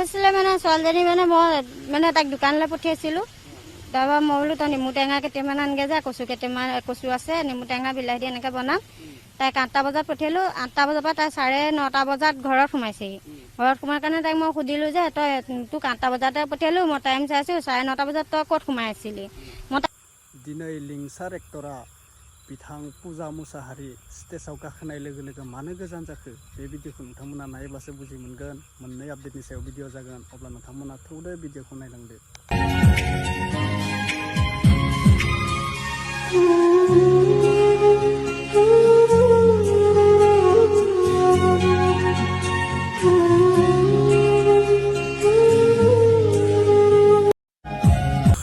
মানে ছোৱালীজনী মানে তাক দোকানলৈ পঠিয়াইছিলোঁ। তাৰপৰা মই বোলো তই নেমু টেঙা কেইটামান আনগে যা, কচু আছে, নেমু টেঙা বিলাহী দি এনেকৈ বনাম। তাইক 8টা বজাত পঠিয়ালোঁ। 8টা বজাৰ পৰা তাই 9:30 বজাত ঘৰত সোমাইছেহি। ঘৰত সোমাৰ কাৰণে তাইক মই সুধিলোঁ যে তই তোক 8টা বজাতে পঠিয়ালোঁ, মই টাইম চাইছোঁ 9:30 বজাত তই ক'ত সোমাই আছিলি। दिनै लिंसार एक्टरा बिथां पूजा मुसाहारि स्टेजाव गाखोनाय लोगो लोगो मानो गोजान जाखो बे भिडिअखौ नोंथांमोना नायोब्लासो बुजि मोनगोन। मोननै आपडेटनि सायाव भिडिअ जागोन, अब्ला नोंथांमोना थौदो भिडिअखौ नायलांदो।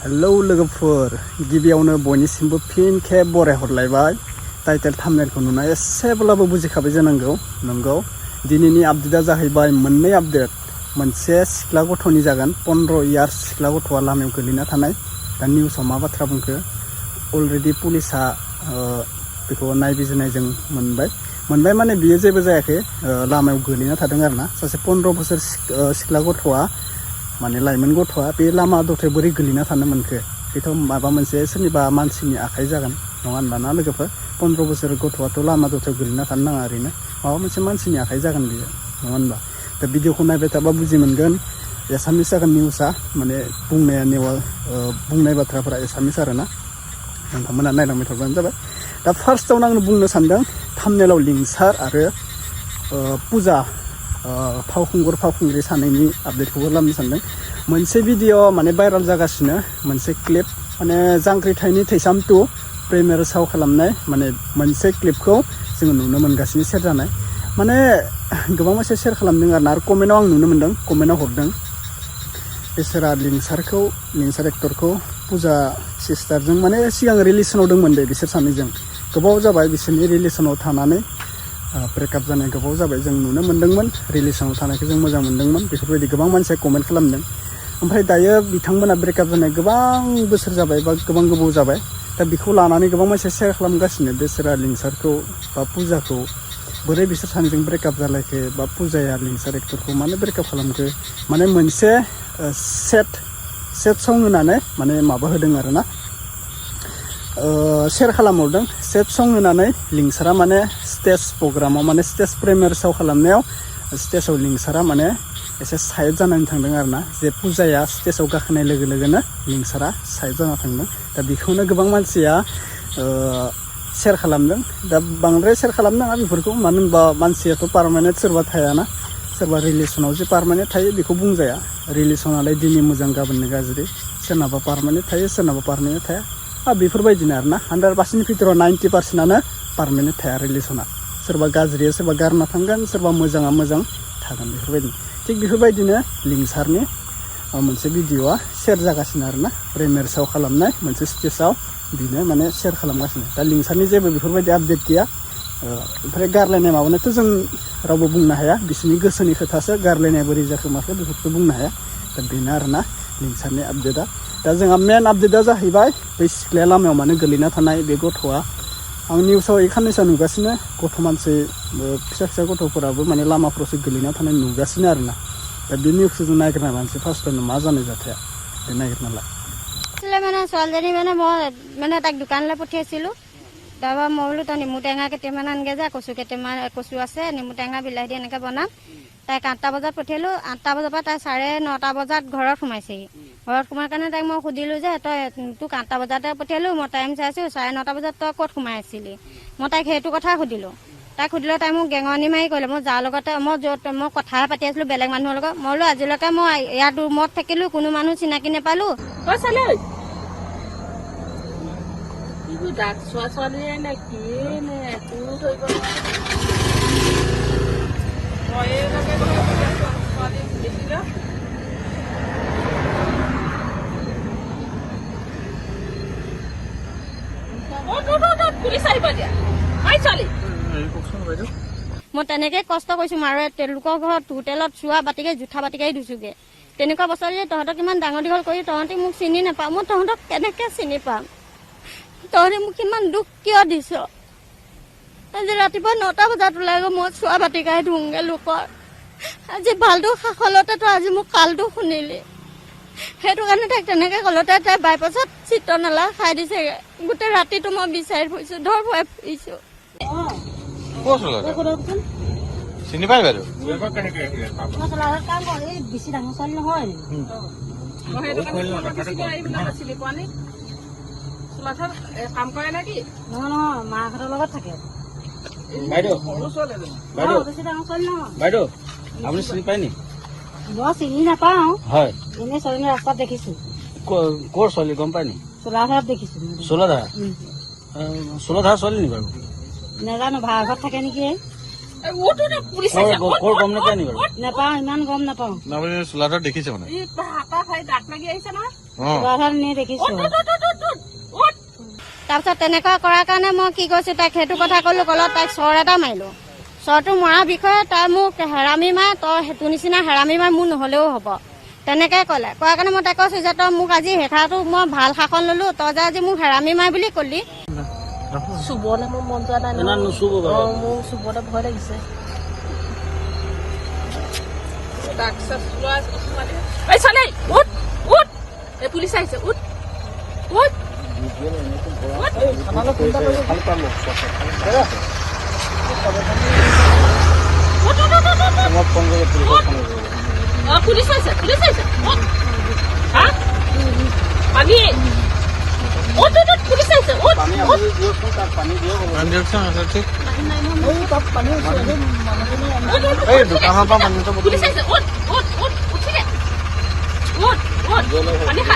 हेलौ लोगोफोर, गिबियावनो बयनिसिमबो फिन खेब बरायहरलायबाय। टाइटेल थाम्बनेलखौ नुना एसेब्लाबो बुजिखाबाय जानांगौ। नंगौ, दिनैनि आपडेटआ जाहैबाय मोननै आपडेट। मोनसे सिख्ला गथ'नि जागोन, 15 इयार्स सिख्ला गथ'आ लामायाव गोलैना थानाय। दा निउसाव मा बाथ्रा बुंखो, अलरेडि पुलिसा बेखौ नायबिजिरनायजों मोनबाय माने बियो जेबो जायाखै, लामायाव गोलैना थादों आरोना। सासे 15 बोसोर सिख्ला गथ'आ माने लाइमोन गथ'आ बे लामा दथायाव बोरै गोलैना थानो मोनखो, बेथ' माबा मोनसे सोरनिबा मानसिनि आखाइ जागोन नङा होनबा ना लोगोफोर। 15 बोसोर गथ'आथ' लामा दथायाव गोलैना थानो नाङा, ओरैनो माबा मोनसे मानसिनि आखाइ जागोन बियो, नङा होनबा। दा भिडिअखौ नायबाय थाबा बुजि मोनगोन। एसामिस जागोन निउसआ, माने बुंनाय बाथ्राफोरा एसामिस आरोना। नोंथांमोना नायलांबाय थाबानो जाबाय। दा फार्स्टआवनो आं बुंनो सानदों, थाम्बनेलाव लिंसार आरो पुजा फावखुंग्रि सानैनि आपडेटखौबो लाबोनो सानदों। मोनसे भिडिअ माने भाइराल जागासिनो, मोनसे क्लिप माने जांख्रिथायनि थैसाम 2 प्रिमियार खालामनाय माने मोनसे क्लिपखौ जोङो नुनो मोनगासिनो शेयार जानाय। माने गोबां मानसि शेयार खालामदों आरो कमेन्टआव आं नुनो मोनदों, कमेन्टआव हरदों बिसोरा लिंसार एक्टरखौ पुजा सिस्टारजों माने सिगां रिलेसनाव दंमोन दे बिसोर सानैजों। गोबाव जाबाय बिसोरनि रिलेसनाव थानानै, ब्रेकआप जानाय गोबाव जाबाय। जों नुनो मोन्दोंमोन, रिलेसनाव थानायखौ जों मोजां मोन्दोंमोन, बेफोरबायदि गोबां मानसिया कमेन्ट खालामदों। ओमफ्राय दायो बिथांमोना ब्रेकआप जानाय गोबां बोसोर जाबाय बा गोबां गोबाव जाबाय। दा बेखौ लानानै गोबां मानसिया शेयार खालामगासिनो, बिसोरा लिंसारखौ बा पुजाखौ बोरै बिसोर सानैजों ब्रेकआप जालायखो, बा पुजाया लिंसार एक्टरखौ मानो ब्रेकआप खालामखो। माने मोनसे सेट सं होनानै माने माबा होदों आरोना, शेयार खालामहरदों। सेट सं होनानै लिंसारा माने स्टेज प्रग्रामाव माने स्टेज प्रिमियार खालामनायाव स्टेजाव लिंसारा माने एसे साइड जानानै थांदों आरोना। जे पुजाया स्टेजाव गाखोनाय लोगो लोगोनो लिंसारा साइड जाना थांदों। दा बेखौनो गोबां मानसिया शेयार खालामदों। दा बांद्राय शेयार खालामनाङा बेफोरखौ, मानो होनबा मानसियाथ' पारमानेन्ट सोरबा थायाना, सोरबा रिलेसनाव जे पारमानेन्ट थायो बेखौ बुंजाया। रिलेसनालाय दिनै मोजां गाबोननो गाज्रि, सोरनाबा पारमानेन्ट थायो सोरनाबा पारमानेन्ट थाया। बेफोरबायदिनो आरोना 100%नि भितराव 90%आनो पारमानेन्ट थाया रिलेसना। सोरबा गाज्रिया सोरबा गारना थांगोन, सोरबा मोजाङा मोजां थागोन, बेफोरबायदि। थिग बेफोरबायदिनो लिंसारनि मोनसे भिडिअआ शेयार जागासिनो आरोना, प्रिमियार खालामनाय मोनसे स्टेजाव बिनो माने शेयार खालामगासिनो। दा लिंसारनि जेबो बेफोरबायदि आपडेट गैया। ओमफ्राय गारलायनाय माबानायथ' जों रावबो बुंनो हाया, बिसोरनि गोसोनि खोथासो। गारलायनाया बोरै जाखो माखो बेफोरखौ बुंनो हाया। दा बेनो आरोना लिंसारनि आपडेटआ। दा जोंहा मेन आपडेटआ जाहैबाय बै सिख्लाया लामायाव मानो गोलैना थानाय बे गथ'आ। आं निउसाव खाननैसो नुगासिनो, गथ' मानसि फिसा गथ'फोराबो माने लामाफ्रावसो गोलैना थानाय नुगासिनो आरोना। दा बे निउसखौ जों नागिरना लानोसै फार्स्टआवनो मा जानाय जाथाया, बे नागिरना ला। মানে ছোৱালীজনী মই তাক দোকানলৈ পঠিয়াইছিলোঁ। তাৰপৰা মই বোলো তই নেমু টেঙা কেইটামান আনগে যা, কচু আছে, নেমু টেঙা বিলাহী দি এনেকৈ বনাম। তাইক 8টা বজাত পঠিয়ালোঁ। 8টা বজাৰ পৰা তাই 9:30 বজাত ঘৰত সোমাইছেহি। ঘৰত সোমাৰ কাৰণে তাইক মই সুধিলোঁ যে তই তোক 8টা বজাতে পঠিয়ালোঁ, মই টাইম চাইছোঁ 9:30 বজাত তই ক'ত সোমাই আছিলি। মই তাইক সেইটো কথা সুধিলোঁ। তাইক সুধিলে তাই মোক গেঙনি মাৰি ক'লে, মই যাৰ লগতে মই কথাহে পাতি আছিলোঁ বেলেগ মানুহৰ লগত। মই বোলো আজিলৈকে মই ইয়াত ৰুমত থাকিলোঁ, কোনো মানুহ চিনাকি নাপালোঁ। মই তেনেকৈ কষ্ট কৰিছোঁ, আৰু তেওঁলোকৰ ঘৰত হোটেলত চোৱা বাতিকে জোঠা বাতিকেই ধুইছোগৈ। তেনেকুৱা বছৰ যে তহঁতক ইমান ডাঙৰ দীঘল কৰি তহঁতি মোক চিনি নাপাওঁ, মই তহঁতক কেনেকৈ চিনি পাম। তহঁতি মোক ইমান দুখ কিয় দিছ। আজি ৰাতিপুৱা 9টা বজাত ওলাই গৈ মই চোৱা বাতিকাই ধুওঁগৈ লোকৰ। আজি ভালটো সাহলতেতো আজি মোক কালটো শুনিলে সেইটো কাৰণে তাইক তেনেকৈ ক'লতে তাই বাইপাছত চিত্ৰনলা খাই দিছেগৈ গোটেই ৰাতিটো মই বিচাৰি ফুৰিছোঁ ধৰ ভয় ফুৰিছোঁ চিনি পাই বাইদেউ বেছি ডাঙৰ ছোৱালী নহয় কাম কৰে নেকি নহয় নহয় মাহঁতৰ লগত থাকে বাইদেউ বেছি ডাঙৰ ছোৱালী নহয় বাইদেউ আপুনি চিনি পায় নি মই চিনি নাপাওঁ হয় এনেই ছোৱালীজনী ৰাস্তাত দেখিছো ক'ৰ ছোৱালী গম পায় নি চোলাধাৰত দেখিছো চোলাধাৰা চোলাধাৰা ছোৱালী নি বাৰু নাজানো ভাড়া ঘৰত থাকে নেকি ক'ৰ গম নাপায় নি বাৰু নাপাওঁ ইমান গম নাপাওঁ আপুনি চোলাধাৰত দেখিছে মানে চোলাধাৰত এনেই দেখিছো তাৰপিছত তেনেকুৱা কৰাৰ কাৰণে মই কি কৈছোঁ তাইক সেইটো কথা ক'লোঁ ক'লত তাইক চৰ এটা মাৰিলোঁ চৰটো মৰাৰ বিষয়ে তাই মোক হেৰামি মাৰ তই সেইটো নিচিনা হেৰামি মাৰ মোৰ নহ'লেও হ'ব তেনেকৈ ক'লে কোৱাৰ কাৰণে মই তাইক কৈছোঁ যে তই মোক আজি হেঠাটো মই ভাল শাসন ল'লোঁ তই যে আজি মোক হেৰামি মাৰ বুলি ক'লি চুবলৈ মোৰ মন যোৱা নাই নুচুব মোৰ চুবলৈ ভয় লাগিছে পুলিচ আহিছে উঠ উঠ পুলিচ আহিছে আমি পুলিচ আহিছে পুলিচ আহিছে উঠিলে পানী খা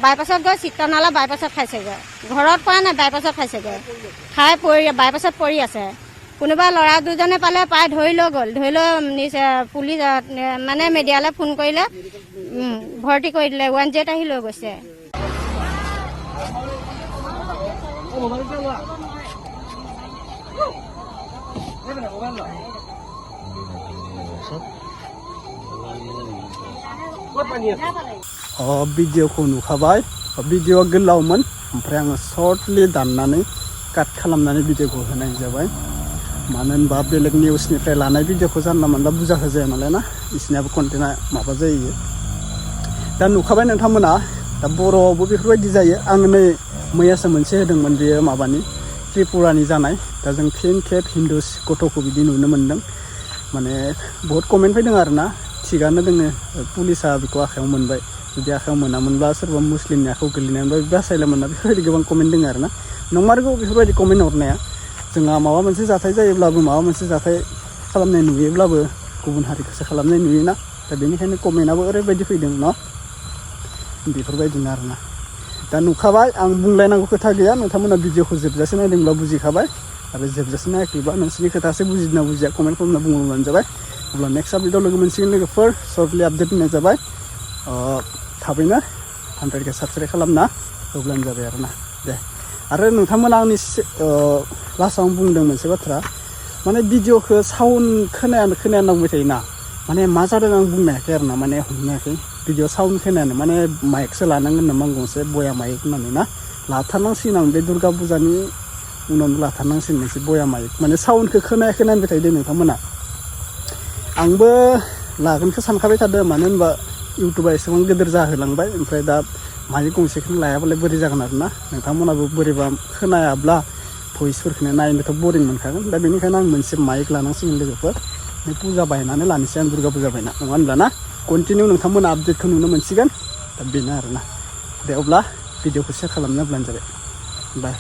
বাইপাছত গৈ চিত্ৰনলা বাইপাছত খাইছেগৈ ঘৰত খোৱা নাই বাইপাছত খাইছেগৈ খাই পৰি বাইপাছত পৰি আছে কোনোবা ল'ৰা দুজনে পালে পাই ধৰি লৈ গ'ল ধৰি লৈ পুলিচ মানে মিডিয়ালৈ ফোন কৰিলে ভৰ্তি কৰি দিলে 108 আহি লৈ গৈছে भिडिअखौ नुखाबाय भिडिअआ गोलावमोन ओमफ्राय आङो सर्टलि दाननानै काट खालामनानै भिडिअखौ होनाय जाबाय मानो होनबा बेलेग निउसनिफ्राय लानाय भिडिअखौ जानला मोनला बुरजा होजाया नालाय ना बिसोरनियाबो कन्टेन्टआ माबा जायो दा नुखाबाय नोंथांमोना दा बर'आवबो बेफोरबायदि जायो आं नै मैयासो मोनसे होदोंमोन बेयो माबानि त्रिपुरानि जानाय दा जों फिन खेब हिन्दुस गथ'खौ बिदि नुनो मोन्दों माने बहुत कमेन्ट फैदों आरोना थिगानो दोङो पुलिसा बेखौ आखायाव मोनबाय जुदि आखायाव मोनामोनब्ला सोरबा मुस्लिमनि आखायाव गोलैनायमोनबा बासायलामोनना बेफोरबायदि गोबां कमेन्ट दङ आरोना नंमारगौ बेफोरबायदि कमेन्ट हरनाया जोंहा माबा मोनसे जाथाय जायोब्लाबो माबा मोनसे जाथाय खालामनाय नुयोब्लाबो गुबुन हारिखौसो खालामनाय नुयोना दा बेनिखायनो कमेन्टआबो ओरैबायदि फैदों न बेफोरबायदिनो आरोना दा नुखाबाय आं बुंलायनांगौ खोथा गैया नोंथांमोना भिडिअखौ जोबजासे नायदोंब्ला बुजिखाबाय आरो जोबजासे नायाखैबा नोंसोरनि खोथासो बुजिदोंना बुजिया कमेन्ट खालामना बुंबानो जाबाय अब्ला नेक्स्ट आपडेटआव लोगो मोनसिगोन लोगोफोर सर्टलि आपडेट होनाय जाबाय थाबैनो 100K साबस्क्राइब खालामना होब्लानो जाबाय आरोना दे आरो नोंथांमोना आंनि लास्टआव बुंदों मोनसे बाथ्रा माने भिडिअखौ साउन्ड खोनाया होनना बुंबाय थायोना माने मा जादों आं बुंनो हायाखै आरोना माने हमनो हायाखै भिडिअ साउन्ड खोनायानो माने माइकसो लानांगोन नामा गंसे बया माइक होननानै ना लाथारनांसिगोन आं बे दुर्गा फुजानि उनावनो लाथारनांसिगोन मोनसे बया माइक माने साउन्डखौ खोनायाखै होनबाय थायो दे नोंथांमोना आंबो लागोनखौ सानखाबाय थादों मानो होनबा इउटुबा एसेबां गिदिर जाहोलांबाय ओमफ्राय दा माइक गंसेखौनो लायाबालाय बोरै जागोन आरोना नोंथांमोनाबो बोरैबा खोनायाब्ला भइसफोरखौनो नायनोथ' बरिं मोनखागोन दा बेनिखायनो आं मोनसे माइक लानांसिगोन लोगोफोर बे फुजा बायनानै लानोसै आं दुर्गा फुजा बायना नङा होनब्ला ना कन्टिनिउ नोंथांमोना आपडेटखौ नुनो मोनसिगोन दा बेनो आरोना दे अब्ला भिडिअखौ शेयार खालामनो होब्लानो जाबाय बाय